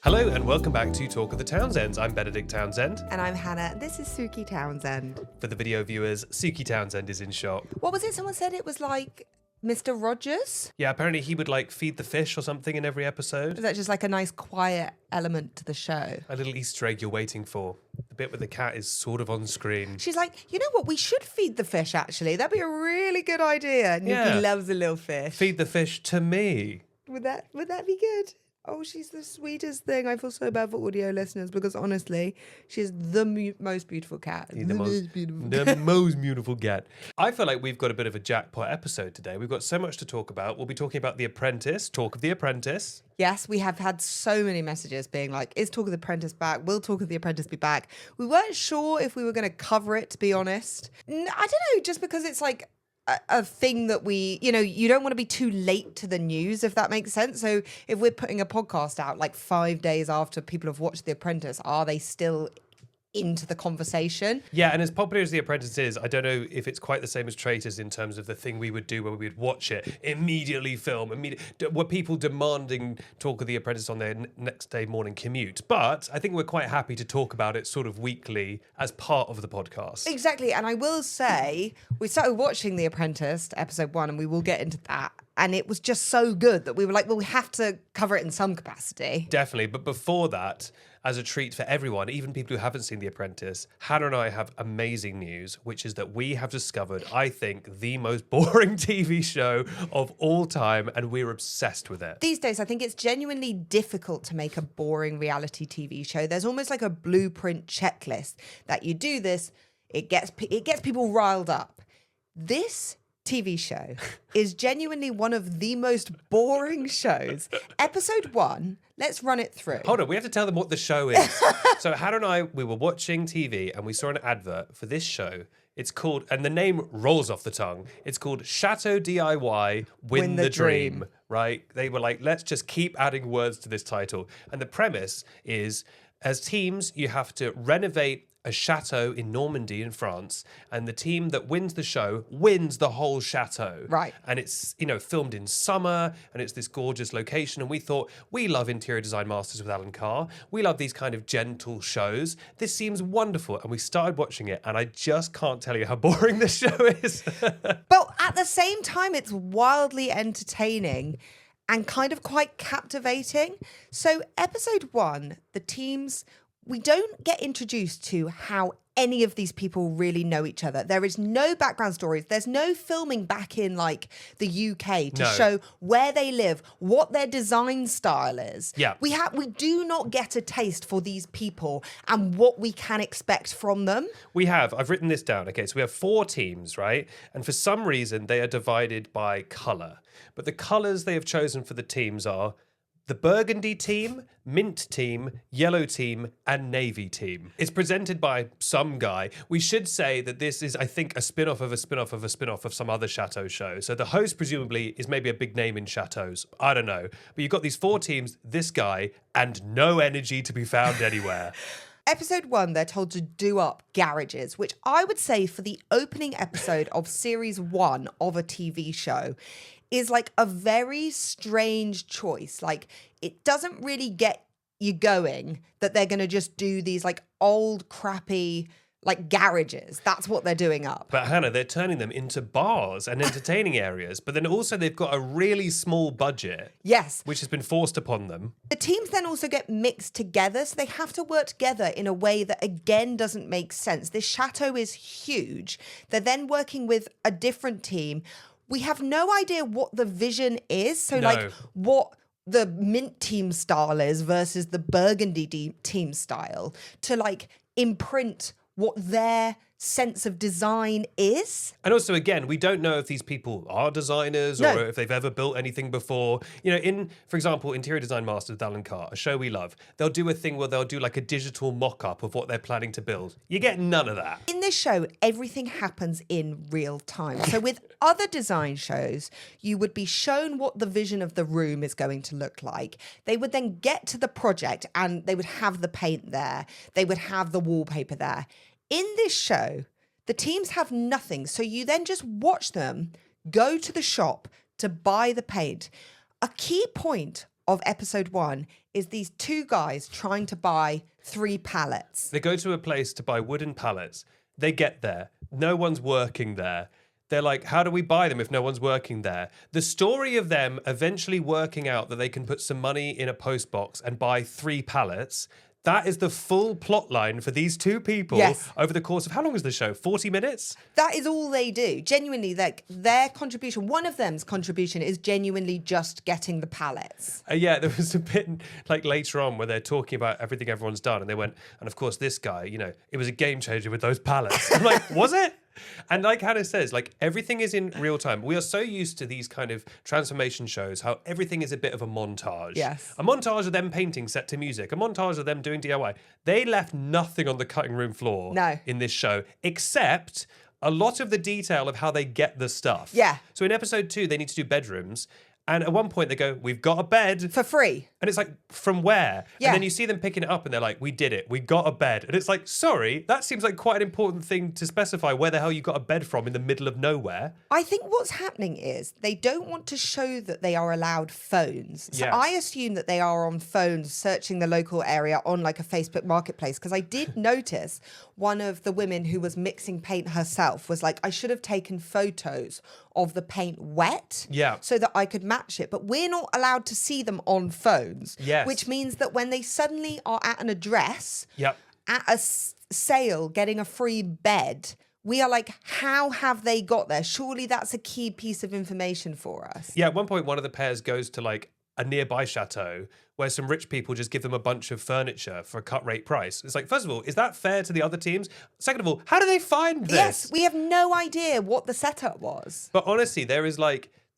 Hello and welcome back to Talk of the Townsends. I'm Benedict Townsend. And I'm Hannah. This is Suki Townsend. For the video viewers, Suki Townsend is in shock. What was it? Someone said it was like Mr. Rogers? Yeah, apparently he would feed the fish or something in every episode. Is that just like a nice quiet element to the show? A little Easter egg you're waiting for. The bit with the cat is sort of on screen. She's like, you know what? We should feed the fish, actually. That'd be a really good idea. Nikki loves a little fish. Feed the fish to me. Would that be good? Oh, she's the sweetest thing. I feel so bad for audio listeners because honestly, she's the most beautiful cat. The most beautiful cat. I feel like we've got a bit of a jackpot episode today. We've got so much to talk about. We'll be talking about The Apprentice, Talk of the Apprentice. Yes, we have had so many messages being like, is Talk of the Apprentice back? Will Talk of the Apprentice be back? We weren't sure if we were going to cover it, to be honest. I don't know, just because it's like a thing that you don't want to be too late to the news, if that makes sense. So if we're putting a podcast out like 5 days after people have watched The Apprentice, are they still into the conversation? Yeah, and as popular as The Apprentice is, I don't know if it's quite the same as Traitors in terms of the thing we would do when we would watch it, immediately film, were people demanding Talk of the Apprentice on their next day morning commute. But I think we're quite happy to talk about it sort of weekly as part of the podcast. Exactly, and I will say, we started watching The Apprentice, episode 1, and we will get into that. And it was just so good that we were like, well, we have to cover it in some capacity. Definitely. But before that, as a treat for everyone, even people who haven't seen The Apprentice, Hannah and I have amazing news, which is that we have discovered, I think, the most boring TV show of all time, and we're obsessed with it. These days, I think it's genuinely difficult to make a boring reality TV show. There's almost like a blueprint checklist that you do this, it gets people riled up. This TV show is genuinely one of the most boring shows. Episode 1, let's run it through. Hold on, we have to tell them what the show is. So Hannah and I, we were watching TV and we saw an advert for this show. It's called, and the name rolls off the tongue, it's called Chateau DIY Win the Dream, right? They were like, let's just keep adding words to this title. And the premise is, as teams, you have to renovate a chateau in Normandy in France, and the team that wins the show wins the whole chateau. Right. And it's, filmed in summer, and it's this gorgeous location, and we thought, we love Interior Design Masters with Alan Carr. We love these kind of gentle shows. This seems wonderful. And we started watching it, and I just can't tell you how boring this show is. But at the same time, it's wildly entertaining and kind of quite captivating. So episode 1, the teams, we don't get introduced to how any of these people really know each other. There is no background stories. There's no filming back in like the UK to show where they live, what their design style is. Yeah. We do not get a taste for these people and what we can expect from them. I've written this down. Okay, so we have 4 teams, right? And for some reason, they are divided by colour. But the colours they have chosen for the teams are the burgundy team, mint team, yellow team, and navy team. It's presented by some guy. We should say that this is, I think, a spin-off of a spin-off of a spin-off of some other chateau show. So the host, presumably, is maybe a big name in chateaus. I don't know. But you've got these 4 teams, this guy, and no energy to be found anywhere. Episode 1, they're told to do up garages, which I would say for the opening episode of series 1 of a TV show is like a very strange choice. Like, it doesn't really get you going that they're going to just do these like old crappy like garages. That's what they're doing up. But Hannah, they're turning them into bars and entertaining areas. But then also they've got a really small budget. Yes. Which has been forced upon them. The teams then also get mixed together. So they have to work together in a way that, again, doesn't make sense. This chateau is huge. They're then working with a different team. We have no idea what the vision is. So like what the mint team style is versus the burgundy team style to like imprint what their sense of design is. And also, again, we don't know if these people are designers or if they've ever built anything before. For example, Interior Design Masters with Alan Carr, a show we love, they'll do a thing where they'll do like a digital mock-up of what they're planning to build. You get none of that. In this show, everything happens in real time. So with other design shows, you would be shown what the vision of the room is going to look like. They would then get to the project and they would have the paint there. They would have the wallpaper there. In this show, the teams have nothing. So you then just watch them go to the shop to buy the paint. A key point of episode 1 is these two guys trying to buy 3 pallets. They go to a place to buy wooden pallets. They get there. No one's working there. They're like, how do we buy them if no one's working there? The story of them eventually working out that they can put some money in a post box and buy 3 pallets. That is the full plot line for these two people over the course of, how long is the show? 40 minutes? That is all they do. Genuinely, like their contribution, one of them's contribution is genuinely just getting the pallets. Yeah, there was a bit like later on where they're talking about everything everyone's done. And they went, and of course, this guy, you know, it was a game changer with those pallets. I'm like, was it? And like Hannah says, like everything is in real time. We are so used to these kind of transformation shows, how everything is a bit of a montage. Yes. A montage of them painting set to music, a montage of them doing DIY. They left nothing on the cutting room floor in this show, except a lot of the detail of how they get the stuff. Yeah. So in episode 2, they need to do bedrooms. And at one point they go, we've got a bed. For free. And it's like, from where? Yeah. And then you see them picking it up and they're like, we did it. We got a bed. And it's like, sorry, that seems like quite an important thing to specify where the hell you got a bed from in the middle of nowhere. I think what's happening is they don't want to show that they are allowed phones. So Yes. I assume that they are on phones searching the local area on like a Facebook marketplace. Because I did notice one of the women who was mixing paint herself was like, I should have taken photos of the paint wet so that I could match it. But we're not allowed to see them on phones. Yes. Which means that when they suddenly are at an address, Yep. at a sale, getting a free bed, we are like, how have they got there? Surely that's a key piece of information for us. Yeah, at one point, one of the pairs goes to like a nearby chateau where some rich people just give them a bunch of furniture for a cut rate price. It's like, first of all, is that fair to the other teams? Second of all, how do they find this? Yes, we have no idea what the setup was. But honestly, there's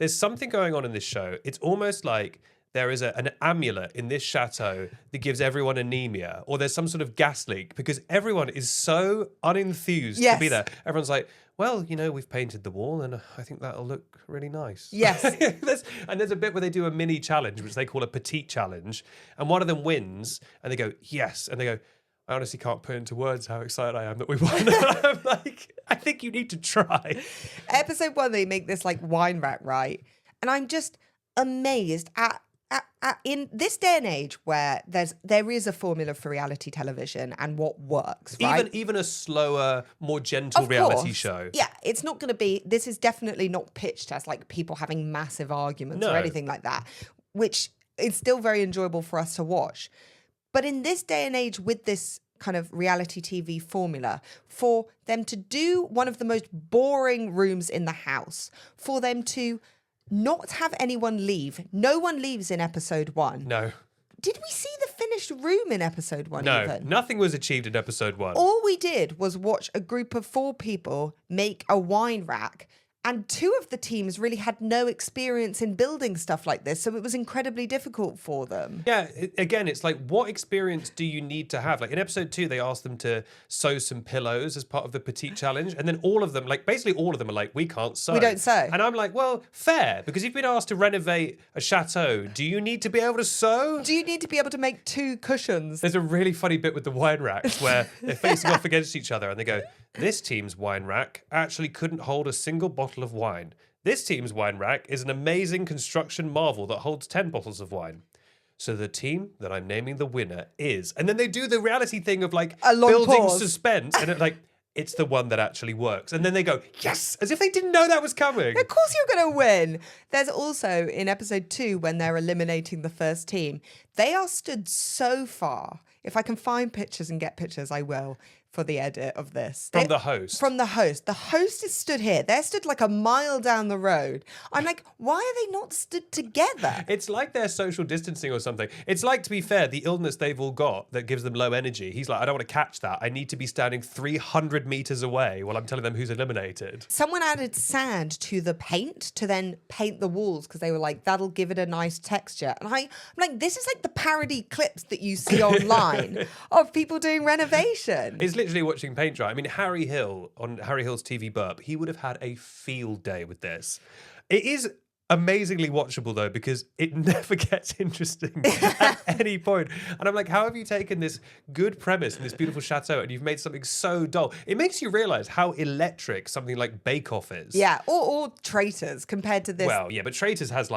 something going on in this show. It's almost like there is an amulet in this chateau that gives everyone anemia, or there's some sort of gas leak because everyone is so unenthused to be there. Everyone's like, well, you know, we've painted the wall and I think that'll look really nice. Yes. There's a bit where they do a mini challenge, which they call a petite challenge. And one of them wins and they go, yes. And they go, I honestly can't put into words how excited I am that we won. I'm like, I think you need to try. Episode 1, they make this like wine rack, right? And I'm just amazed at in this day and age where there is a formula for reality television and what works, right? Even a slower, more gentle reality show. Yeah, it's not going to be, this is definitely not pitched as like people having massive arguments or anything like that, which is still very enjoyable for us to watch. But in this day and age with this kind of reality TV formula, for them to do one of the most boring rooms in the house, for them to not have anyone leave. No one leaves in episode 1. No. Did we see the finished room in episode 1 No, even? nothing was achieved in episode 1. All we did was watch a group of 4 people make a wine rack. And 2 of the teams really had no experience in building stuff like this. So it was incredibly difficult for them. Yeah, again, it's like, what experience do you need to have? Like in episode 2, they asked them to sew some pillows as part of the petite challenge. And then all of them, like basically all of them are like, we can't sew. We don't sew. And I'm like, well, fair. Because you've been asked to renovate a chateau. Do you need to be able to sew? Do you need to be able to make 2 cushions? There's a really funny bit with the wine racks where they're facing off against each other and they go, this team's wine rack actually couldn't hold a single bottle of wine. This team's wine rack is an amazing construction marvel that holds 10 bottles of wine. So the team that I'm naming the winner is... And then they do the reality thing of like a long building pause. suspense and it's the one that actually works. And then they go, yes, as if they didn't know that was coming. Of course you're going to win. There's also, in episode 2, when they're eliminating the first team, they are stood so far. If I can find pictures and get pictures, I will, for the edit of this. From the host. From the host. The host is stood here. They're stood like a mile down the road. I'm like, why are they not stood together? It's like they're social distancing or something. It's like, to be fair, the illness they've all got that gives them low energy. He's like, I don't want to catch that. I need to be standing 300 meters away while I'm telling them who's eliminated. Someone added sand to the paint to then paint the walls because they were like, that'll give it a nice texture. And I'm like, this is like the parody clips that you see online of people doing renovation. It's literally watching paint dry. I mean, Harry Hill, on Harry Hill's TV Burp, he would have had a field day with this. It is amazingly watchable though, because it never gets interesting at any point. And I'm like, how have you taken this good premise and this beautiful chateau and you've made something so dull? It makes you realize how electric something like Bake Off is. Yeah, or Traitors compared to this. Well, yeah, but Traitors has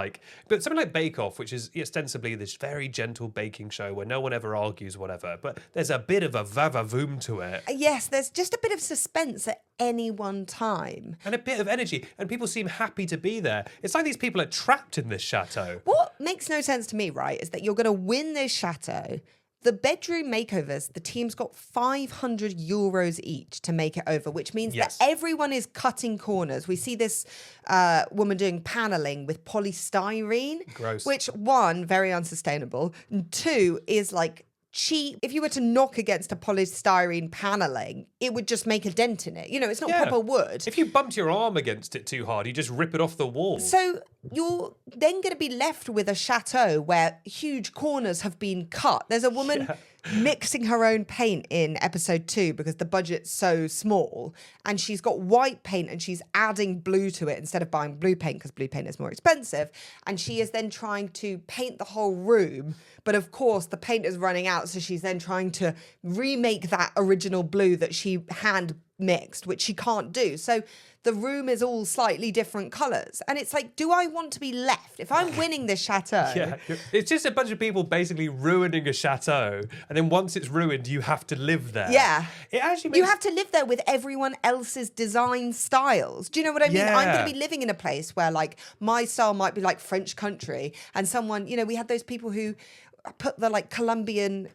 but something like Bake Off, which is ostensibly this very gentle baking show where no one ever argues, whatever, but there's a bit of a va-va-voom to it. Yes, there's just a bit of suspense at any one time. And a bit of energy, and people seem happy to be there. It's like these people are trapped in this chateau. What makes no sense to me, right, is that you're going to win this chateau. The bedroom makeovers, the team's got 500 euros each to make it over, which means that everyone is cutting corners. We see this woman doing paneling with polystyrene. Gross. Which, one, very unsustainable, and two, is like cheap. If you were to knock against a polystyrene paneling, it would just make a dent in it. You know, it's not proper wood. If you bumped your arm against it too hard, you just rip it off the wall. So you're then going to be left with a chateau where huge corners have been cut. There's a woman mixing her own paint in episode 2 because the budget's so small, and she's got white paint and she's adding blue to it instead of buying blue paint because blue paint is more expensive, and she is then trying to paint the whole room, but of course the paint is running out, so she's then trying to remake that original blue that she hand mixed, which she can't do. So the room is all slightly different colours. And it's like, do I want to be left? If I'm winning this chateau... Yeah, it's just a bunch of people basically ruining a chateau. And then once it's ruined, you have to live there. Yeah. It actually makes... You have to live there with everyone else's design styles. Do you know what I mean? Yeah. I'm going to be living in a place where, like, my style might be like French country, and someone, you know, we had those people who put the, like, Colombian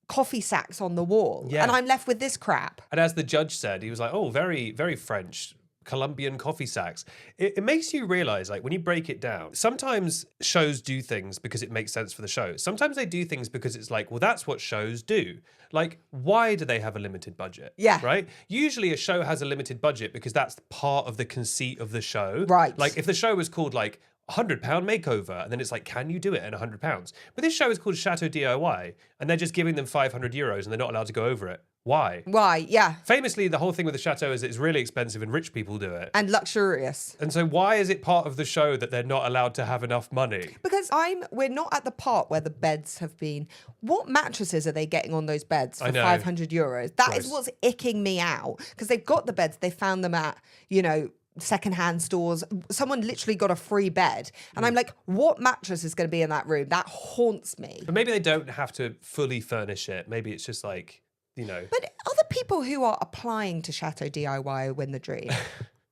coffee sacks on the wall. Yeah. And I'm left with this crap. And as the judge said, he was like, oh, very, very French. Colombian coffee sacks. It makes you realize, like, when you break it down, sometimes shows do things because it makes sense for the show. Sometimes they do things because it's like, well, that's what shows do. Like, why do they have a limited budget? Yeah. Right? Usually a show has a limited budget because that's part of the conceit of the show. Right. Like, if the show was called, like, £100 makeover, and then it's like, can you do it at £100? But this show is called Chateau DIY, and they're just giving them 500 euros and they're not allowed to go over it. Why? Why? Yeah. Famously, the whole thing with the chateau is it's really expensive and rich people do it. And luxurious. And so why is it part of the show that they're not allowed to have enough money? Because we're not at the part where the beds have been. What mattresses are they getting on those beds for 500 euros? That is what's icking me out. Because they've got the beds, they found them at, you know, secondhand stores. Someone literally got a free bed, and I'm like, what mattress is going to be in that room? That haunts me. But maybe they don't have to fully furnish it. Maybe it's just like, you know. But other people who are applying to Chateau DIY win the dream,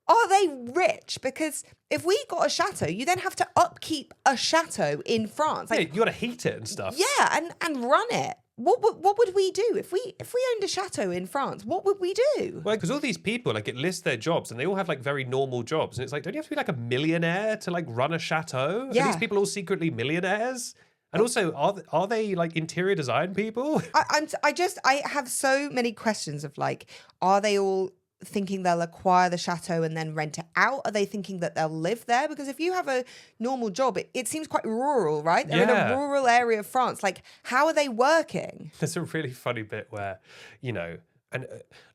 are they rich? Because if we got a chateau, you then have to upkeep a chateau in France. Like, Yeah, you got to heat it and stuff. yeah, and run it. What would we do if we owned a chateau in France? What would we do? Well, because all these people, like, it lists their jobs and they all have like very normal jobs. And it's like, don't you have to be like a millionaire to like run a chateau? Yeah. Are these people all secretly millionaires? And also, are they like interior design people? I have so many questions of like, are they all thinking they'll acquire the chateau and then rent it out? Are they thinking that they'll live there? Because if you have a normal job, it seems quite rural, right? They're in a rural area of France. Like, how are they working? There's a really funny bit where, you know, and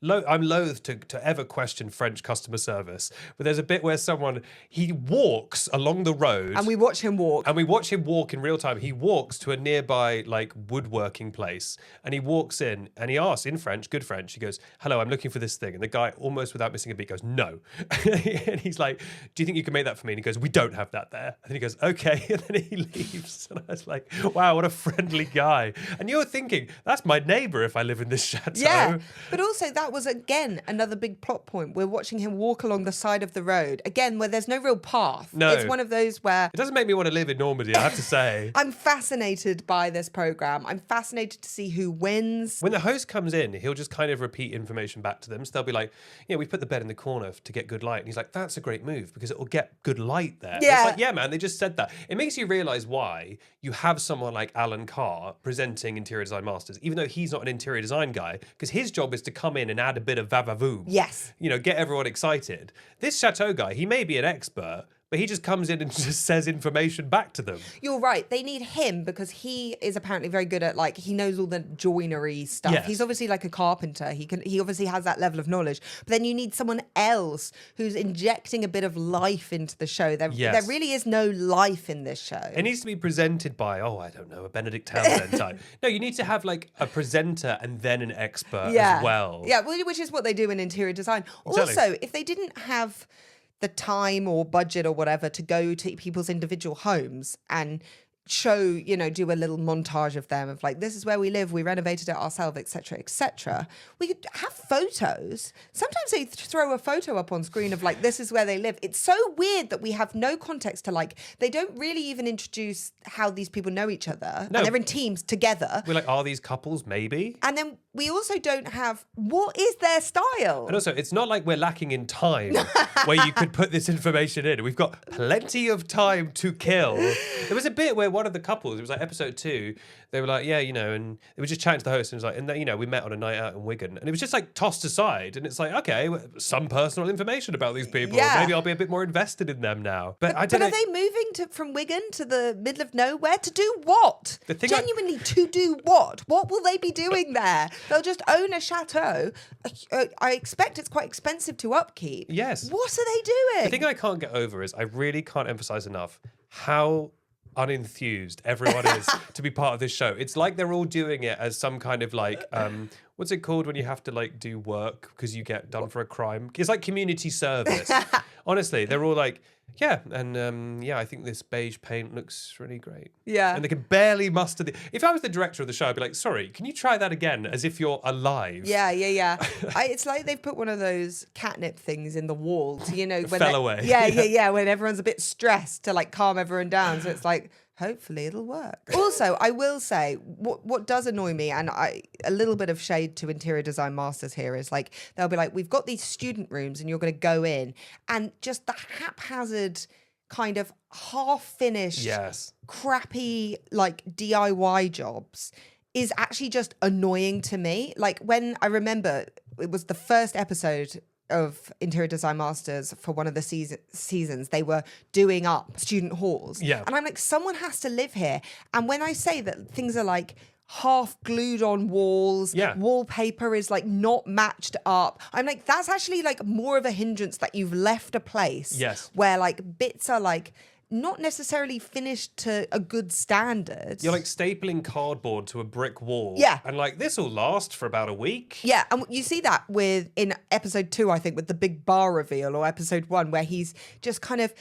I'm loath to ever question French customer service, but there's a bit where he walks along the road. And we watch him walk. And we watch him walk in real time. He walks to a nearby, like, woodworking place. And he walks in and he asks in French, good French, he goes, hello, I'm looking for this thing. And the guy, almost without missing a beat, goes, no. And he's like, do you think you can make that for me? And he goes, we don't have that there. And then he goes, okay. And then he leaves. And I was like, wow, what a friendly guy. And you're thinking, that's my neighbor if I live in this chateau. Yeah. But also that was, again, another big plot point. We're watching him walk along the side of the road, again, where there's no real path. No. It's one of those where... It doesn't make me want to live in Normandy, I have to say. I'm fascinated by this programme. I'm fascinated to see who wins. When the host comes in, he'll just kind of repeat information back to them. So they'll be like, yeah, we put the bed in the corner to get good light. And he's like, that's a great move because it will get good light there. Yeah. It's like, yeah, man, they just said that. It makes you realise why you have someone like Alan Carr presenting Interior Design Masters, even though he's not an interior design guy, because his job is to come in and add a bit of va-va-voom. Yes. You know, get everyone excited. This chateau guy, he may be an expert, but he just comes in and just says information back to them. You're right. They need him because he is apparently very good at, like, he knows all the joinery stuff. Yes. He's obviously like a carpenter. He obviously has that level of knowledge. But then you need someone else who's injecting a bit of life into the show. There really is no life in this show. It needs to be presented by, I don't know, a Benedict Townsend type. No, you need to have like a presenter and then an expert as well. Yeah, which is what they do in interior design. Exactly. Also, if they didn't have the time or budget or whatever to go to people's individual homes and show, do a little montage of them of like, this is where we live, we renovated it ourselves, etc. We could have photos. Sometimes they throw a photo up on screen of like, this is where they live. It's so weird that we have no context to, like, they don't really even introduce how these people know each other. No. And they're in teams together. We're like, are these couples? Maybe. And then we also don't have, what is their style? And also, it's not like we're lacking in time where you could put this information in. We've got plenty of time to kill. There was a bit where one of the couples, it was like episode 2, they were like, and they were just chatting to the host and it was like, and we met on a night out in Wigan. And it was just like tossed aside. And it's like, okay, some personal information about these people. Yeah. Maybe I'll be a bit more invested in them now. But I But don't know. are they moving from Wigan to the middle of nowhere to do what? The thing Genuinely, to do what? What will they be doing there? They'll just own a chateau. I expect it's quite expensive to upkeep. Yes. What are they doing? The thing I can't get over is I really can't emphasize enough how unenthused everyone is to be part of this show. It's like they're all doing it as some kind of like what's it called when you have to like do work because you get done for a crime? It's like community service. Honestly, they're all like, I think this beige paint looks really great. Yeah. And they can barely muster the... If I was the director of the show, I'd be like, sorry, can you try that again as if you're alive? Yeah. It's like they've put one of those catnip things in the wall to, when Fell away. Yeah, when everyone's a bit stressed to like calm everyone down. So it's like, hopefully it'll work. Also, I will say what does annoy me, and a little bit of shade to interior design masters here, is like they'll be like, we've got these student rooms and you're going to go in, and just the haphazard kind of half-finished, crappy like DIY jobs is actually just annoying to me. Like when I remember it was the first episode of Interior Design Masters for one of the seasons, they were doing up student halls. Yeah. And I'm like, someone has to live here. And when I say that things are like half glued on walls, wallpaper is like not matched up, I'm like, that's actually like more of a hindrance that you've left a place where like bits are like not necessarily finished to a good standard. You're like stapling cardboard to a brick wall. Yeah. And like, this will last for about a week. Yeah, and you see that in episode 2, I think, with the big bar reveal, or episode 1, where he's just kind of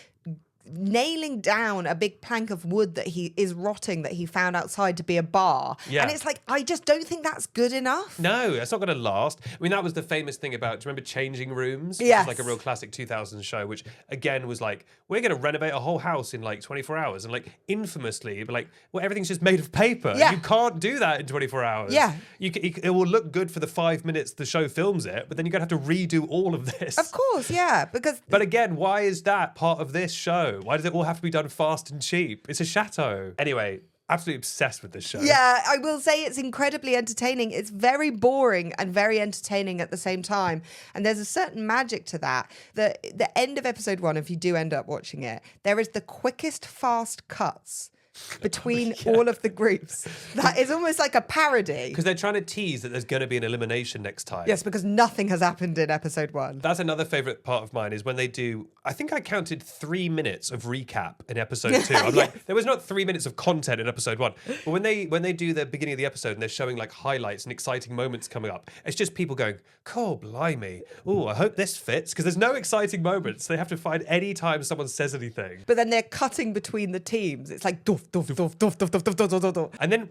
nailing down a big plank of wood that he is rotting that he found outside to be a bar. Yeah. And it's like, I just don't think that's good enough. No, that's not going to last. I mean, that was the famous thing about, do you remember Changing Rooms? Yes. Which was like a real classic 2000s show, which again was like, we're going to renovate a whole house in like 24 hours. And like infamously, like, well, everything's just made of paper. Yeah. You can't do that in 24 hours. Yeah. It will look good for the 5 minutes the show films it, but then you're going to have to redo all of this. Of course, yeah, because... But again, why is that part of this show? Why does it all have to be done fast and cheap? It's a chateau. Anyway, absolutely obsessed with this show. Yeah, I will say it's incredibly entertaining. It's very boring and very entertaining at the same time. And there's a certain magic to that. The end of episode 1, if you do end up watching it, there is the quickest fast cuts between all of the groups. That is almost like a parody. Because they're trying to tease that there's going to be an elimination next time. Yes, because nothing has happened in episode 1. That's another favourite part of mine is when they do, I think I counted 3 minutes of recap in episode 2. I'm like, there was not 3 minutes of content in episode 1. But when they do the beginning of the episode and they're showing like highlights and exciting moments coming up, it's just people going, cool, blimey. Oh, I hope this fits. Because there's no exciting moments. They have to find any time someone says anything. But then they're cutting between the teams. It's like doof, doof, doof, doof, doof, doof, doof, doof, doof. And then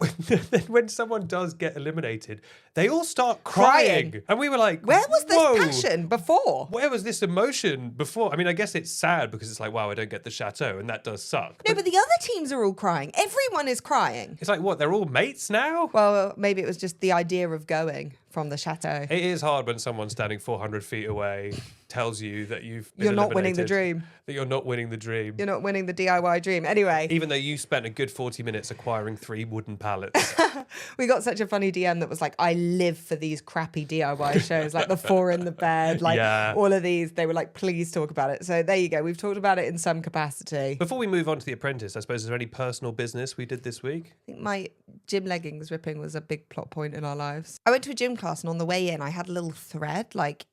when someone does get eliminated, they all start crying. And we were like, where was this whoa, passion before? where was this emotion before? I mean, I guess it's sad because it's like, wow, I don't get the chateau, and that does suck. No, but the other teams are all crying. Everyone is crying. It's like, what, they're all mates now? Well, maybe it was just the idea of going from the chateau. It is hard when someone standing 400 feet away tells you that You're not winning the dream. That you're not winning the dream. You're not winning the DIY dream. Anyway. Even though you spent a good 40 minutes acquiring 3 wooden pallets. We got such a funny DM that was like, I live for these crappy DIY shows, like the 4 in the bed, like all of these. They were like, please talk about it. So there you go. We've talked about it in some capacity. Before we move on to The Apprentice, I suppose, is there any personal business we did this week? I think my gym leggings ripping was a big plot point in our lives. I went to a gym class and on the way in, I had a little thread, like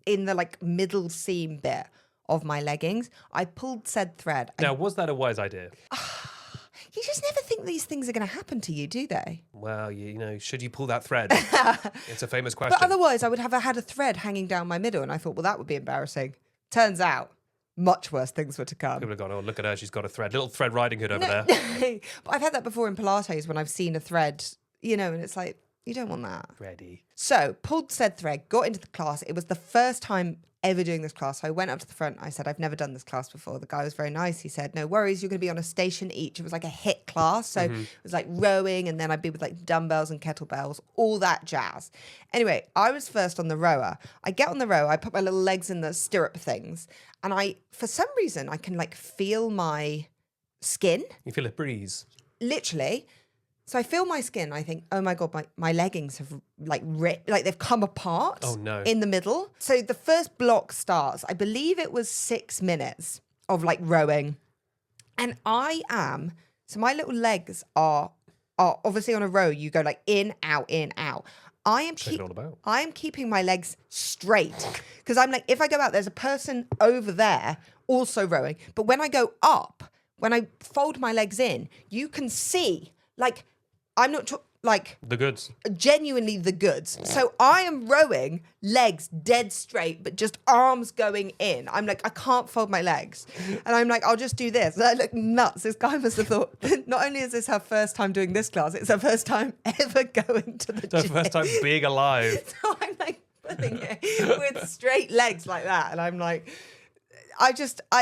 in the like middle seam bit of my leggings. I pulled said thread. Now, was that a wise idea? You just never think these things are going to happen to you, do they? Well, you know, should you pull that thread? It's a famous question. But otherwise, I would have had a thread hanging down my middle, and I thought, well, that would be embarrassing. Turns out, much worse things were to come. People have gone, oh, look at her, she's got a thread. Little Thread Riding Hood over there. But I've had that before in Pilates when I've seen a thread, you know, and it's like, you don't want that. Ready. So, pulled said thread, got into the class. It was the first time ever doing this class. So I went up to the front. I said, I've never done this class before. The guy was very nice. He said, no worries. You're going to be on a station each. It was like a HIIT class. So it was like rowing, and then I'd be with like dumbbells and kettlebells, all that jazz. Anyway, I was first on the rower. I get on the row. I put my little legs in the stirrup things. And for some reason, I can like feel my skin. You feel a breeze. Literally. So I feel my skin. I think, oh my God, my leggings have like ripped, like they've come apart. Oh no. In the middle. So the first block starts, I believe it was 6 minutes of like rowing. And so my little legs are obviously on a row. You go like in, out, in, out. I am keeping my legs straight because I'm like, if I go out, there's a person over there also rowing. But when I go up, when I fold my legs in, you can see like, I'm not like the goods, genuinely the goods. So I am rowing, legs dead straight, but just arms going in. I'm like, I can't fold my legs. And I'm like, I'll just do this. And I look nuts. This guy must have thought, not only is this her first time doing this class, it's her first time ever going to the gym. It's her first time being alive. So I'm like pulling it with straight legs like that. And I'm like, I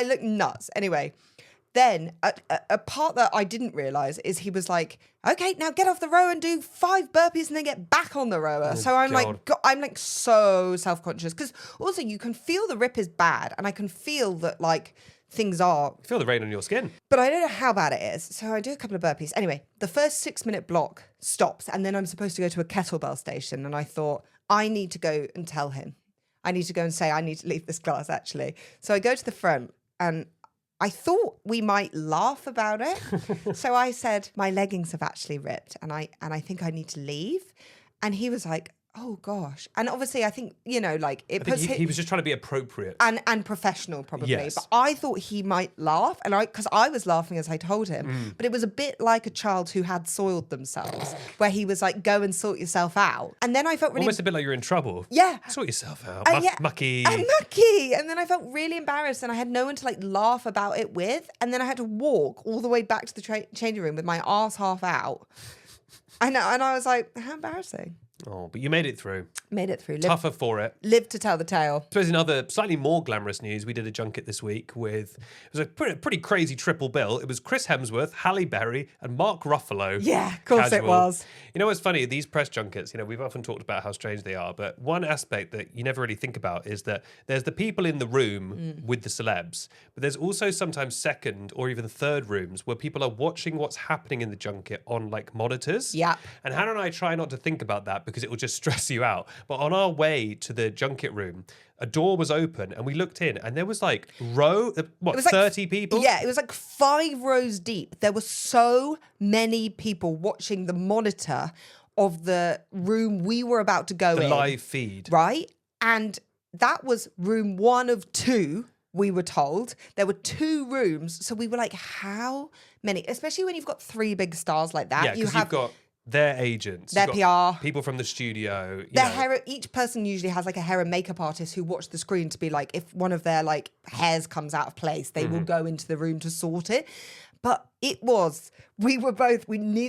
look nuts. Anyway. Then a part that I didn't realise is he was like, okay, now get off the row and do 5 burpees and then get back on the rower. Oh, so I'm God. I'm like so self-conscious because also you can feel the rip is bad and I can feel that like things are. Feel the rain on your skin. But I don't know how bad it is. So I do a couple of burpees. Anyway, the first 6-minute block stops and then I'm supposed to go to a kettlebell station. And I thought, I need to go and tell him. I need to go and say, I need to leave this class actually. So I go to the front and I thought we might laugh about it. So I said, my leggings have actually ripped and I think I need to leave. And he was like, oh gosh. And obviously I think, you know, like it puts he was just trying to be appropriate. And professional probably. Yes. But I thought he might laugh because I was laughing as I told him. But it was a bit like a child who had soiled themselves where he was like, go and sort yourself out. And then I felt really... Almost a bit like you're in trouble. Yeah. Sort yourself out. Mucky. I'm mucky. And then I felt really embarrassed and I had no one to like laugh about it with. And then I had to walk all the way back to the changing room with my arse half out. And I was like, how embarrassing. Oh, but you made it through. Made it through. Tougher for it. Lived to tell the tale. I suppose in other slightly more glamorous news, we did a junket this week with, it was a pretty crazy triple bill. It was Chris Hemsworth, Halle Berry, and Mark Ruffalo. Yeah, of course it was. You know what's funny? These press junkets, you know, we've often talked about how strange they are, but one aspect that you never really think about is that there's the people in the room with the celebs, but there's also sometimes second or even third rooms where people are watching what's happening in the junket on like monitors. Yep. And Hannah and I try not to think about that because it will just stress you out. But on our way to the junket room, a door was open and we looked in and there was like 30 people? Yeah, it was like 5 rows deep. There were so many people watching the monitor of the room we were about to go in. The live feed. Right? And that was room 1 of 2, we were told. There were 2 rooms. So we were like, how many? Especially when you've got 3 big stars like that. Yeah, because you've got their agents, their PR, people from the studio. Each person usually has like a hair and makeup artist who watch the screen to be like, if one of their like hairs comes out of place, they will go into the room to sort it. But neither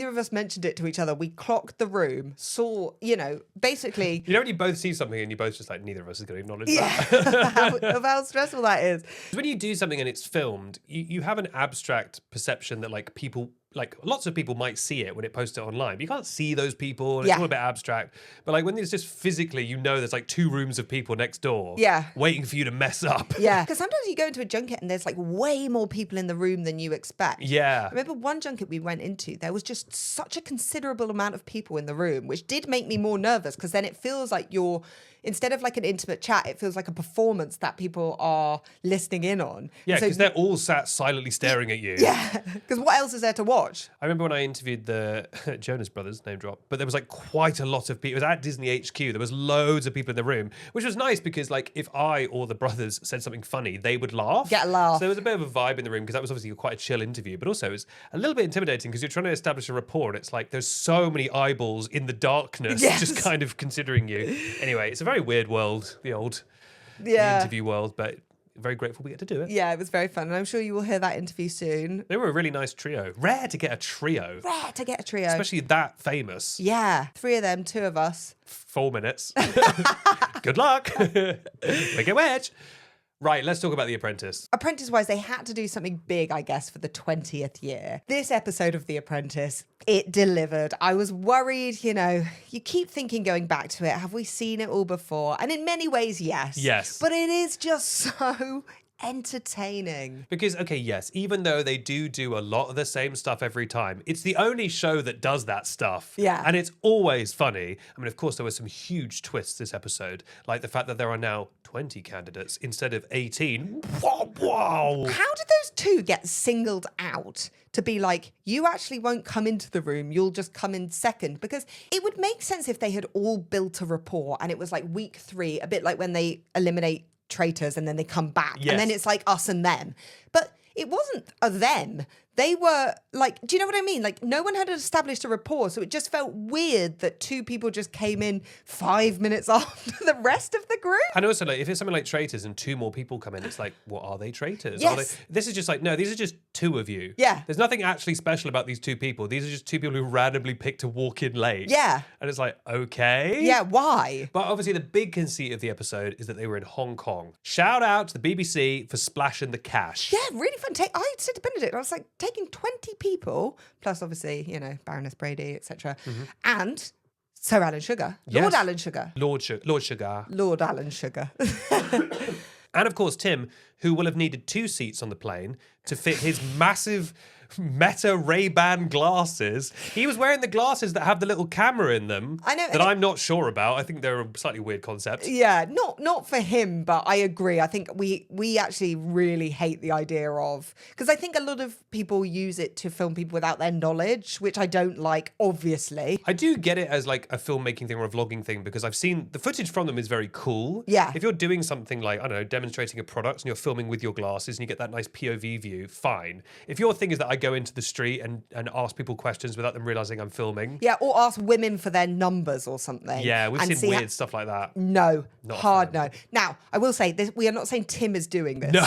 of us mentioned it to each other. We clocked the room, saw, you know, basically. You know when you both see something and you both just like, neither of us is going to acknowledge that. of how stressful that is. When you do something and it's filmed, you have an abstract perception that like people like lots of people might see it when it posts it online, but you can't see those people, and Yeah. it's all a bit abstract. But like when it's just physically, there's like 2 rooms of people next door, Yeah. waiting for you to mess up. Yeah, because sometimes you go into a junket and there's like way more people in the room than you expect. Yeah. I remember one junket we went into, there was just such a considerable amount of people in the room, which did make me more nervous because then it feels like instead of like an intimate chat, it feels like a performance that people are listening in on. Yeah, So- because they're all sat silently staring at you. yeah, because what else is there to watch? I remember when I interviewed the Jonas Brothers, name drop, but there was like quite a lot of people. It was at Disney HQ. There was loads of people in the room, which was nice because like if I or the brothers said something funny, they would laugh. Get a laugh. So there was a bit of a vibe in the room because that was obviously quite a chill interview, but also it was a little bit intimidating because you're trying to establish a rapport and it's like there's so many eyeballs in the darkness Yes. just kind of considering you. Anyway, it's a very weird world, the Yeah. interview world, but very grateful we get to do it. Yeah, it was very fun. And I'm sure you will hear that interview soon. They were a really nice trio. Rare to get a trio, Rare to get a trio. especially that famous. Yeah, 3 of them, 2 of us. 4 minutes. Good luck. Make a wedge. Right, let's talk about The Apprentice. Apprentice-wise, they had to do something big, I guess, for the 20th year. This episode of The Apprentice, it delivered. I was worried, you keep thinking going back to it, have we seen it all before? And in many ways, yes. Yes. But it is just so entertaining. Because, okay, yes, even though they do a lot of the same stuff every time, it's the only show that does that stuff. Yeah. And it's always funny. I mean, of course, there were some huge twists this episode, like the fact that there are now 20 candidates instead of 18. Wow. How did those 2 get singled out to be like, you actually won't come into the room, you'll just come in second? Because it would make sense if they had all built a rapport and it was like week 3, a bit like when they eliminate traitors and then they come back Yes. and then it's like us and them. But it wasn't a them. They were like, do you know what I mean? Like no one had established a rapport. So it just felt weird that 2 people just came in 5 minutes after the rest of the group. And also, like, if it's something like traitors and 2 more people come in, it's like, what are they traitors? Yes. This is just like, no, these are just 2 of you. Yeah. There's nothing actually special about these 2 people. These are just 2 people who randomly picked to walk in late. Yeah. And it's like, okay. Yeah, why? But obviously, the big conceit of the episode is that they were in Hong Kong. Shout out to the BBC for splashing the cash. Yeah, really fun. I said to Benedict, I was like, taking 20 people, plus obviously, Baroness Brady, etc., and Sir Alan Sugar, Lord Yes. Alan Sugar. Lord Sugar. Lord Alan Sugar. And of course, Tim, who will have needed 2 seats on the plane to fit his massive Meta Ray-Ban glasses. He was wearing the glasses that have the little camera in them. I know, That I'm not sure about. I think they're a slightly weird concept. Yeah, not for him, but I agree. I think we actually really hate the idea of, because I think a lot of people use it to film people without their knowledge, which I don't like, obviously. I do get it as like a filmmaking thing or a vlogging thing because I've seen the footage from them is very cool. Yeah. If you're doing something like, I don't know, demonstrating a product and you're filming with your glasses and you get that nice POV view, fine. If your thing is that I go into the street and ask people questions without them realizing I'm filming. Yeah, or ask women for their numbers or something. Yeah, we've and seen see weird stuff like that. No, Not a hard fan. no. Now, I will say this: we are not saying Tim is doing this. No.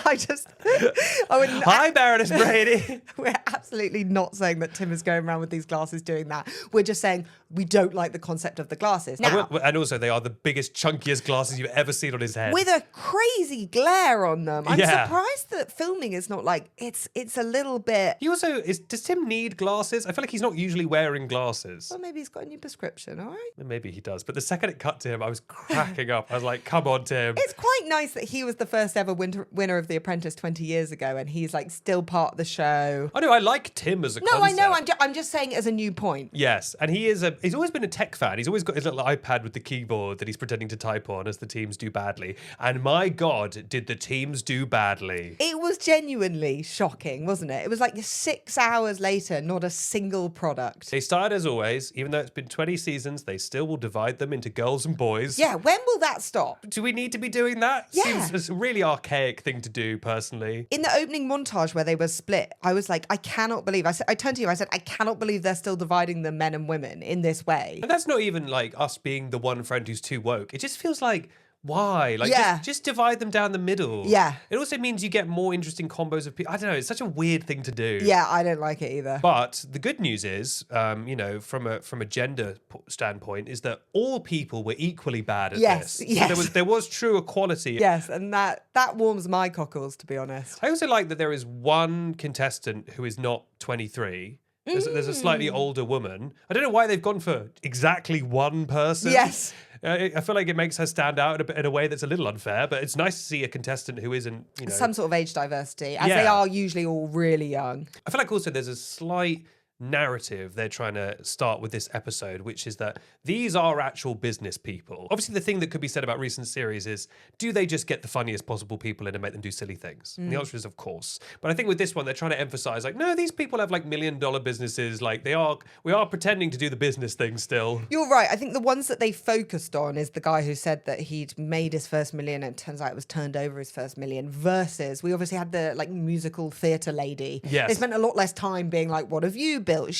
I would. Hi, Baroness Brady. We're absolutely not saying that Tim is going around with these glasses doing that. We're just saying we don't like the concept of the glasses. Now, And also, they are the biggest, chunkiest glasses you've ever seen on his head. with a crazy glare on them, I'm Yeah. surprised that filming is not like it's a little bit. He also does Tim need glasses? I feel like he's not usually wearing glasses. Well, maybe he's got a new prescription. All right. Maybe he does. But the second it cut to him, I was cracking up. I was like, come on, Tim. It's quite nice that he was the first ever winner of The Apprentice 20 years ago, and he's like still part of the show. I know, I like Tim as a No, concept. I know. I'm just saying it as a new point. Yes, and he's always been a tech fan. He's always got his little iPad with the keyboard that he's pretending to type on as the teams do badly. And my God, did the teams do badly. It was genuinely shocking, wasn't it? It was like 6 hours later, not a single product. They started as always, even though it's been 20 seasons, they still will divide them into girls and boys. Yeah, when will that stop? Do we need to be doing that? Yeah. Seems it's a really archaic thing to do, personally. In the opening montage where they were split, I was like, I cannot believe. I turned to you, I said, I cannot believe they're still dividing the men and women in this way. And that's not even like us being the one friend who's too woke. It just feels like, Why? Like, Yeah. just divide them down the middle. Yeah. It also means you get more interesting combos of people. I don't know. It's such a weird thing to do. Yeah, I don't like it either. But the good news is, from a gender standpoint, is that all people were equally bad at Yes, this. yes. So there was true equality. Yes, and that warms my cockles, to be honest. I also like that there is one contestant who is not 23. There's a slightly older woman. I don't know why they've gone for exactly one person. Yes. I feel like it makes her stand out in a way that's a little unfair, but it's nice to see a contestant who isn't, Some sort of age diversity, as they Yeah. are usually all really young. I feel like also there's a slight narrative they're trying to start with this episode, which is that these are actual business people. Obviously, the thing that could be said about recent series is, do they just get the funniest possible people in and make them do silly things? And the answer is, of course. But I think with this one, they're trying to emphasize, like, no, these people have like $1 million businesses. Like, we are pretending to do the business thing still. You're right. I think the ones that they focused on is the guy who said that he'd made his first million and it turns out it was turned over his first million, versus we obviously had the like musical theatre lady. Yes. They spent a lot less time being like, what have you built?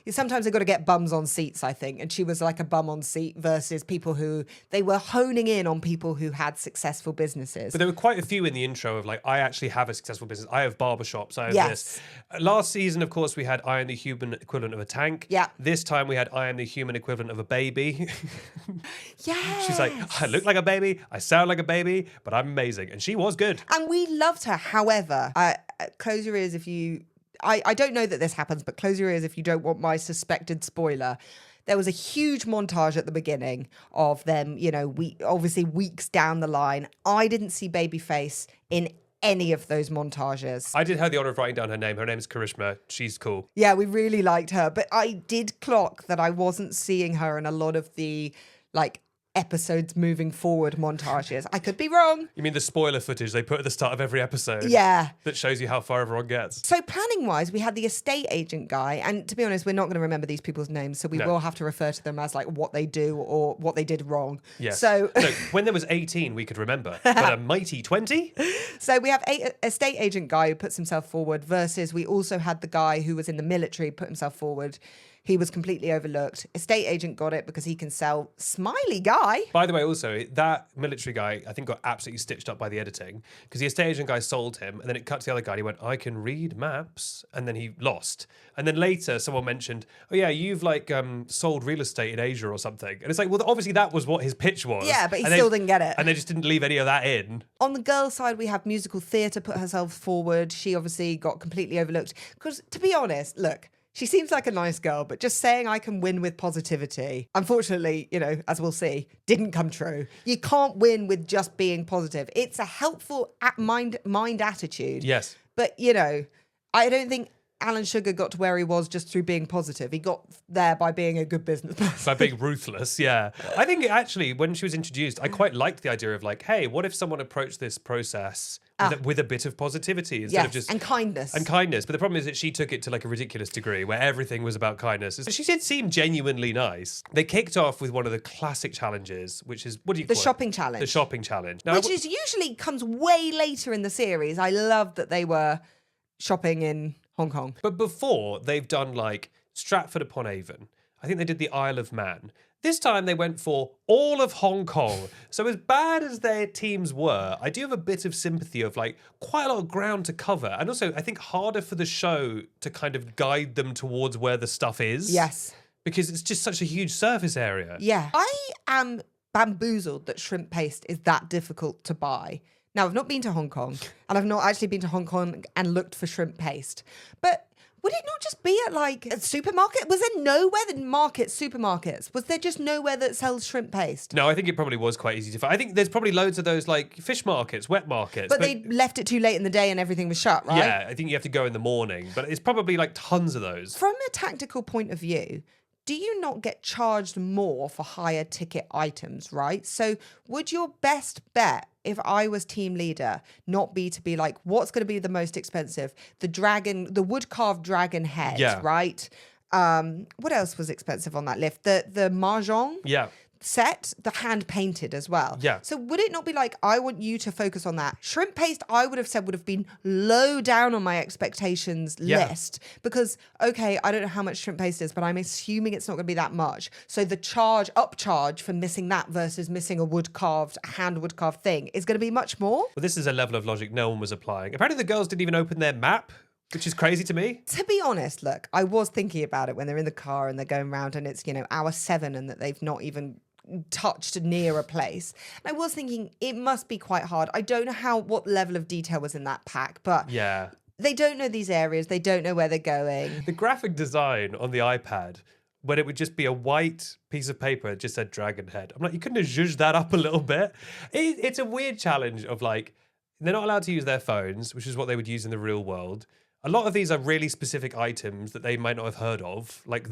Sometimes they've got to get bums on seats, I think. And she was like a bum on seat versus people who they were honing in on people who had successful businesses. But there were quite a few in the intro of like, I actually have a successful business. I have barbershops. I have Yes. this. Last season, of course, we had I am the human equivalent of a tank. Yeah. This time we had I am the human equivalent of a baby. Yeah. She's like, I look like a baby. I sound like a baby, but I'm amazing. And she was good. And we loved her. However, close your ears if you... I don't know that this happens, but close your ears if you don't want my suspected spoiler. There was a huge montage at the beginning of them, obviously weeks down the line. I didn't see Babyface in any of those montages. I did have the honor of writing down her name. Her name is Karishma. She's cool. Yeah, we really liked her. But I did clock that I wasn't seeing her in a lot of the, like, episodes moving forward montages. I could be wrong. You mean the spoiler footage they put at the start of every episode? Yeah. That shows you how far everyone gets. So planning wise, we had the estate agent guy, and to be honest, we're not going to remember these people's names, so we will have to refer to them as like what they do or what they did wrong. Yes. So when there was 18, we could remember, but a mighty 20? So we have a estate agent guy who puts himself forward versus we also had the guy who was in the military put himself forward. He was completely overlooked. Estate agent got it because he can sell. Smiley guy. By the way, also, that military guy, I think, got absolutely stitched up by the editing because the estate agent guy sold him and then it cut to the other guy and he went, I can read maps. And then he lost. And then later, someone mentioned, oh, yeah, you've like sold real estate in Asia or something. And it's like, well, obviously that was what his pitch was. Yeah, but he And still didn't get it. And they just didn't leave any of that in. On the girl side, we have musical theatre put herself forward. She obviously got completely overlooked. Because to be honest, look, she seems like a nice girl, but just saying I can win with positivity, unfortunately, as we'll see, didn't come true. You can't win with just being positive. It's a helpful mind attitude. Yes. But, I don't think Alan Sugar got to where he was just through being positive. He got there by being a good business person. By being ruthless, yeah. I think actually, when she was introduced, I quite liked the idea of like, hey, what if someone approached this process with a bit of positivity instead of just... and kindness. And kindness. But the problem is that she took it to like a ridiculous degree where everything was about kindness. She did seem genuinely nice. They kicked off with one of the classic challenges, which is, what do you call it? The shopping challenge. The shopping challenge. Now, Which is usually comes way later in the series. I love that they were shopping in Hong Kong. But before, they've done like Stratford upon Avon. I think they did the Isle of Man. This time they went for all of Hong Kong. So as bad as their teams were, I do have a bit of sympathy of like quite a lot of ground to cover. And also I think harder for the show to kind of guide them towards where the stuff is. Yes. Because it's just such a huge surface area. Yeah. I am bamboozled that shrimp paste is that difficult to buy. Now, I've not been to Hong Kong, and I've not actually been to Hong Kong and looked for shrimp paste. But would it not just be at like a supermarket? Was there nowhere that supermarkets? Was there just nowhere that sells shrimp paste? No, I think it probably was quite easy to find. I think there's probably loads of those like fish markets, wet markets. But they left it too late in the day and everything was shut, right? Yeah, I think you have to go in the morning. But it's probably like tons of those. From a tactical point of view, do you not get charged more for higher ticket items, right? So would your best bet, if I was team leader, not be to be like, what's going to be the most expensive? The wood carved dragon head, Yeah. right? What else was expensive on that list? The mahjong? Yeah. set, the hand painted as well. Yeah. So would it not be like, I want you to focus on that? Shrimp paste, I would have said, would have been low down on my expectations list because, okay, I don't know how much shrimp paste is, but I'm assuming it's not going to be that much. So the upcharge for missing that versus missing a hand wood carved thing is going to be much more. Well, this is a level of logic no one was applying. Apparently the girls didn't even open their map, which is crazy to me. To be honest, look, I was thinking about it when they're in the car and they're going around and it's, hour 7 and that they've not even touched near a place. And I was thinking it must be quite hard. I don't know what level of detail was in that pack, but yeah, they don't know these areas. They don't know where they're going. The graphic design on the iPad, when it would just be a white piece of paper, it just said dragon head. I'm like, you couldn't have zhuzhed that up a little bit? It's a weird challenge of like, they're not allowed to use their phones, which is what they would use in the real world. A lot of these are really specific items that they might not have heard of, like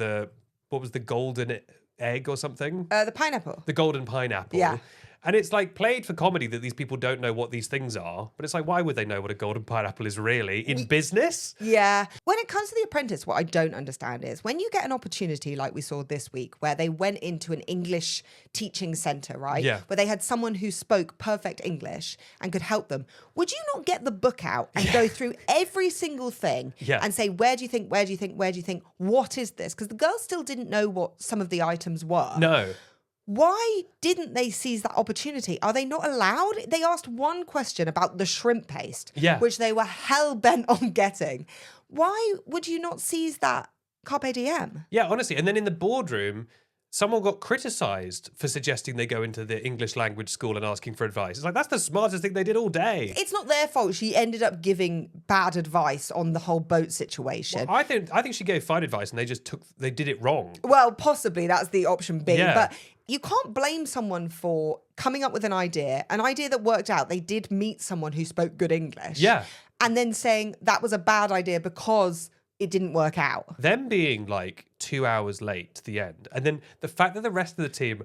what was the golden egg or something? The pineapple. The golden pineapple. Yeah. And it's like played for comedy that these people don't know what these things are. But it's like, why would they know what a golden pineapple is really in business? Yeah. When it comes to The Apprentice, what I don't understand is when you get an opportunity like we saw this week where they went into an English teaching centre, right? Yeah. Where they had someone who spoke perfect English and could help them. Would you not get the book out and go through every single thing and say, where do you think, where do you think, where do you think, what is this? Because the girls still didn't know what some of the items were. No. Why didn't they seize that opportunity? Are they not allowed? They asked one question about the shrimp paste, which they were hell-bent on getting. Why would you not seize that carpe diem? Yeah, honestly. And then in the boardroom, someone got criticised for suggesting they go into the English language school and asking for advice. It's like, that's the smartest thing they did all day. It's not their fault. She ended up giving bad advice on the whole boat situation. Well, I think she gave fine advice and they did it wrong. Well, possibly that's the option B. Yeah. But you can't blame someone for coming up with an idea that worked out. They did meet someone who spoke good English. Yeah. And then saying that was a bad idea because it didn't work out. Them being like 2 hours late to the end. And then the fact that the rest of the team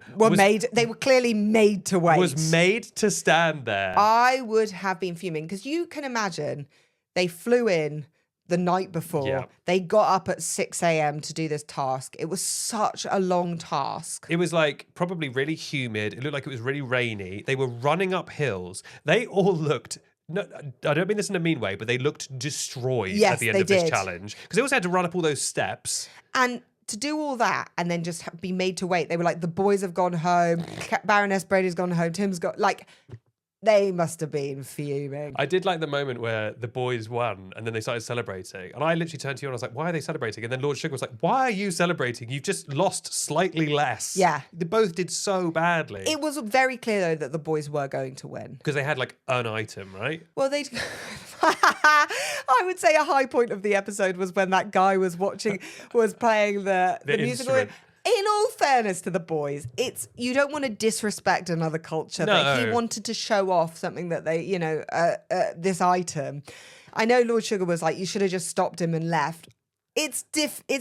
they were clearly made to wait. Was made to stand there. I would have been fuming because you can imagine they flew in the night before. Yeah. They got up at 6 a.m. to do this task. It was such a long task. It was like probably really humid. It looked like it was really rainy. They were running up hills. They all looked... No, I don't mean this in a mean way, but they looked destroyed at the end of this challenge. Because they also had to run up all those steps. And to do all that and then just be made to wait. They were like, the boys have gone home. Baroness Brady's gone home. Tim's got... Like, they must have been fuming. I did like the moment where the boys won and then they started celebrating. And I literally turned to you and I was like, why are they celebrating? And then Lord Sugar was like, why are you celebrating? You've just lost slightly less. Yeah. They both did so badly. It was very clear, though, that the boys were going to win. Because they had like an item, right? Well, they... I would say a high point of the episode was when that guy was playing the musical. instrument. In all fairness to the boys, you don't want to disrespect another culture. No. That he wanted to show off something that they, this item. I know Lord Sugar was like, you should have just stopped him and left. It's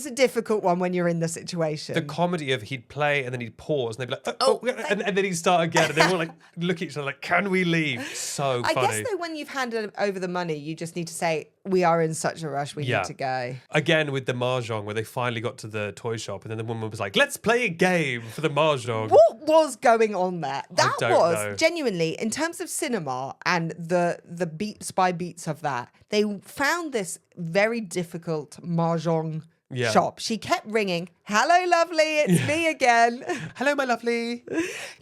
a difficult one when you're in the situation. The comedy of he'd play and then he'd pause and they'd be like, and then he'd start again and they were like, look at each other like, can we leave? So funny. I guess though, when you've handed over the money, you just need to say, we are in such a rush, we need to go. Again with the mahjong where they finally got to the toy shop and then the woman was like, let's play a game for the mahjong. What was going on there? That don't was know. genuinely, in terms of cinema and the beats by beats of that, they found this very difficult mahjong shop. She kept ringing, hello, lovely, it's me again. Hello, my lovely.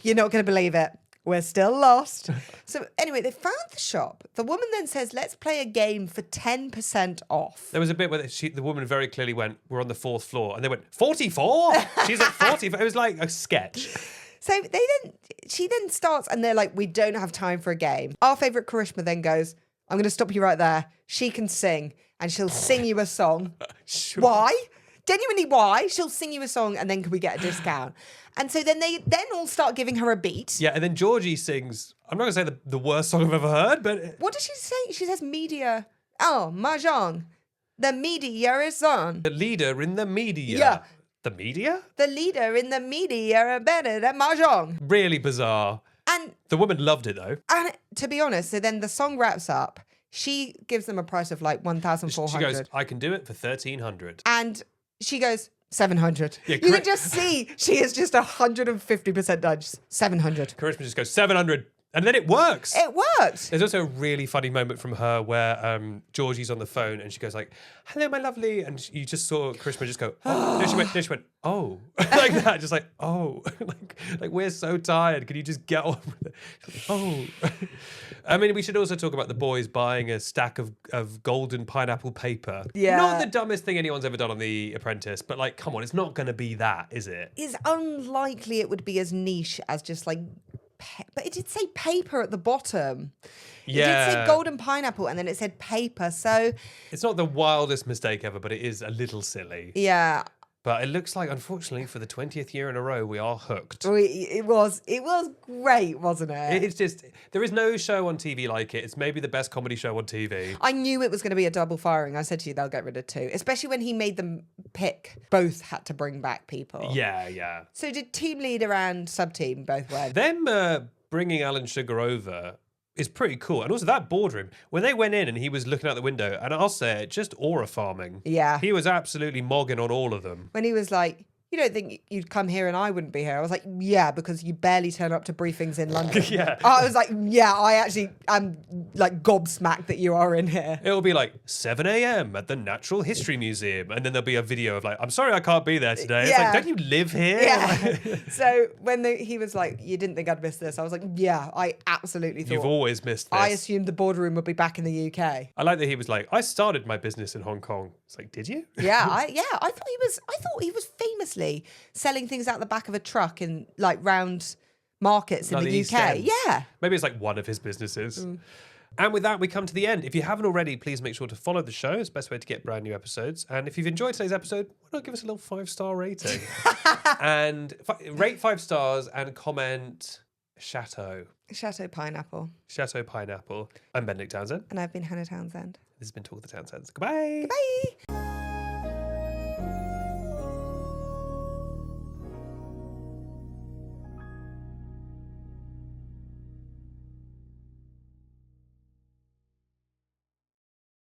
You're not going to believe it. We're still lost. So anyway, they found the shop. The woman then says, let's play a game for 10% off. There was a bit where the woman very clearly went, we're on the 4th floor. And they went, 44? She's at 44. It was like a sketch. So she then starts and they're like, we don't have time for a game. Our favourite Karishma then goes, I'm going to stop you right there. She can sing and she'll sing you a song. Sure. Why? Genuinely, why? She'll sing you a song and then can we get a discount? And so then they all start giving her a beat. Yeah, and then Georgie sings, I'm not going to say the worst song I've ever heard, but... What does she say? She says media. Oh, mahjong. The media is on. The leader in the media. Yeah. The media? The leader in the media are better than mahjong. Really bizarre. And the woman loved it, though. And to be honest, so then the song wraps up. She gives them a price of like 1,400. She goes, I can do it for 1,300. And she goes, 700. Yeah, You can just see she is just 150% done. Just 700. Charisma just goes 700. And then it works. It worked. There's also a really funny moment from her where Georgie's on the phone and she goes like, "Hello, my lovely," and you just saw Charisma just go, "Oh." No, she went, "Oh," like that, just like, "Oh," like we're so tired. Can you just get on with it? She's like, "Oh." I mean, we should also talk about the boys buying a stack of golden pineapple paper. Yeah. Not the dumbest thing anyone's ever done on The Apprentice, but like, come on, it's not going to be that, is it? It's unlikely it would be as niche as just like, but it did say paper at the bottom. Yeah. It did say golden pineapple and then it said paper. So It's not the wildest mistake ever, but it is a little silly. yeah, But it looks like, unfortunately, for the 20th year in a row, we are hooked. it was great, wasn't it? It's just, there is no show on TV like it. It's maybe the best comedy show on TV. I knew it was going to be a double firing. I said to you, they'll get rid of 2, especially when he made them pick. Both had to bring back people. Yeah, yeah. So did team leader and sub team both win? Them bringing Alan Sugar over is pretty cool. And also that boardroom, when they went in and he was looking out the window, and I'll say it, just aura farming. Yeah. He was absolutely mogging on all of them. When he was like, "You don't think you'd come here and I wouldn't be here?" I was like, "Yeah, because you barely turn up to briefings in London." Yeah. I was like, "Yeah, I actually am like gobsmacked that you are in here." It'll be like 7 a.m. at the Natural History Museum. And then there'll be a video of like, "I'm sorry I can't be there today." It's Yeah. like, don't you live here? Yeah. So when he was like, "You didn't think I'd miss this?" I was like, "Yeah, I absolutely thought." You've always missed this. I assumed the boardroom would be back in the UK. I like that he was like, "I started my business in Hong Kong." It's like, did you? Yeah, I thought he was famously selling things out the back of a truck in like round markets in Like the the East UK. End. Yeah. Maybe it's like one of his businesses. And with that, we come to the end. If you haven't already, please make sure to follow the show. It's the best way to get brand new episodes. And if you've enjoyed today's episode, why not give us a little 5-star rating? And rate 5 stars and comment Chateau. Chateau Pineapple. Chateau Pineapple. I'm Benedict Townsend. And I've been Hannah Townsend. This has been Talk of the Townsends. Goodbye. Bye.